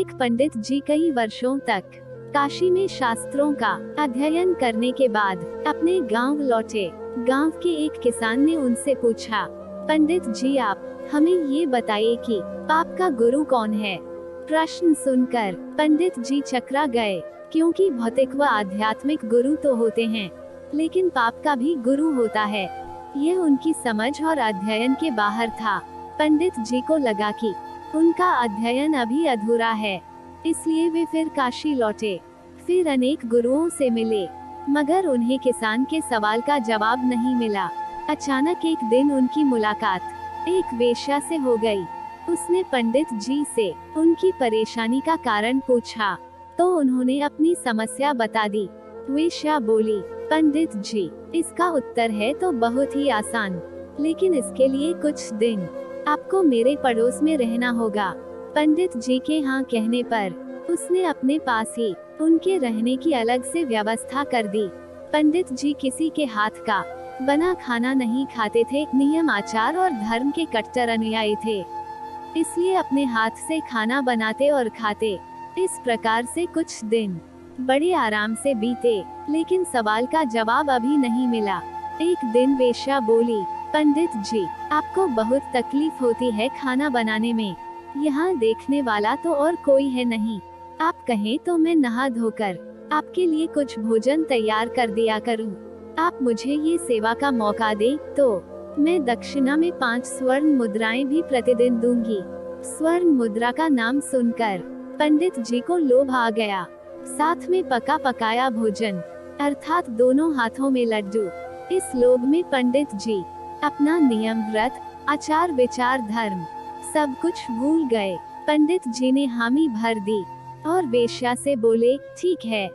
एक पंडित जी कई वर्षों तक काशी में शास्त्रों का अध्ययन करने के बाद अपने गांव लौटे। गांव के एक किसान ने उनसे पूछा, पंडित जी आप हमें ये बताइए कि पाप का गुरु कौन है। प्रश्न सुनकर पंडित जी चकरा गए, क्योंकि भौतिक व आध्यात्मिक गुरु तो होते हैं, लेकिन पाप का भी गुरु होता है। यह उनकी समझ और अध्ययन के बाहर था। पंडित जी को लगा कि उनका अध्ययन अभी अधूरा है, इसलिए वे फिर काशी लौटे। फिर अनेक गुरुओं से मिले, मगर उन्हें किसान के सवाल का जवाब नहीं मिला। अचानक एक दिन उनकी मुलाकात एक वेश्या से हो गई। उसने पंडित जी से उनकी परेशानी का कारण पूछा, तो उन्होंने अपनी समस्या बता दी। वेश्या बोली, पंडित जी इसका उत्तर है तो बहुत ही आसान, लेकिन इसके लिए कुछ दिन आपको मेरे पड़ोस में रहना होगा। पंडित जी के हाँ कहने पर उसने अपने पास ही उनके रहने की अलग से व्यवस्था कर दी। पंडित जी किसी के हाथ का बना खाना नहीं खाते थे, नियम आचार और धर्म के कट्टर अनुयायी थे, इसलिए अपने हाथ से खाना बनाते और खाते। इस प्रकार से कुछ दिन बड़े आराम से बीते, लेकिन सवाल का जवाब अभी नहीं मिला। एक दिन वेश्या बोली, पंडित जी आपको बहुत तकलीफ होती है खाना बनाने में, यहाँ देखने वाला तो और कोई है नहीं। आप कहें तो मैं नहा धोकर आपके लिए कुछ भोजन तैयार कर दिया करूँ। आप मुझे ये सेवा का मौका दें तो मैं दक्षिणा में 5 स्वर्ण मुद्राएं भी प्रतिदिन दूंगी। स्वर्ण मुद्रा का नाम सुनकर पंडित जी को लोभ आ गया। साथ में पका पकाया भोजन, अर्थात दोनों हाथों में लड्डू। इस लोभ में पंडित जी अपना नियम, व्रत, आचार विचार, धर्म सब कुछ भूल गए। पंडित जी ने हामी भर दी और वेश्या से बोले, ठीक है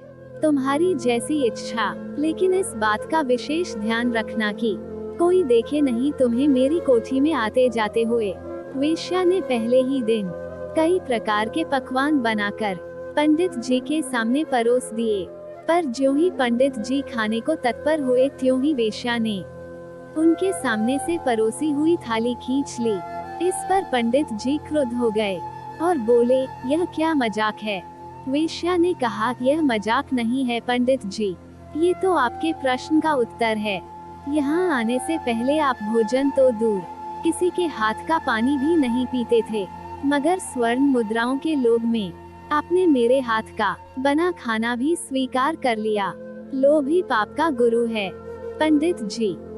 तुम्हारी जैसी इच्छा, लेकिन इस बात का विशेष ध्यान रखना कि कोई देखे नहीं तुम्हें मेरी कोठी में आते जाते हुए। वेश्या ने पहले ही दिन कई प्रकार के पकवान बनाकर पंडित जी के सामने परोस दिए, पर ज्यों ही पंडित जी खाने को तत्पर हुए, त्यों ही वेश्या ने उनके सामने से परोसी हुई थाली खींच ली। इस पर पंडित जी क्रुद्ध हो गए और बोले, यह क्या मजाक है। वेश्या ने कहा, यह मजाक नहीं है पंडित जी, ये तो आपके प्रश्न का उत्तर है। यहाँ आने से पहले आप भोजन तो दूर, किसी के हाथ का पानी भी नहीं पीते थे, मगर स्वर्ण मुद्राओं के लोभ में आपने मेरे हाथ का बना खाना भी स्वीकार कर लिया। लोभ ही पाप का गुरु है। पंडित जी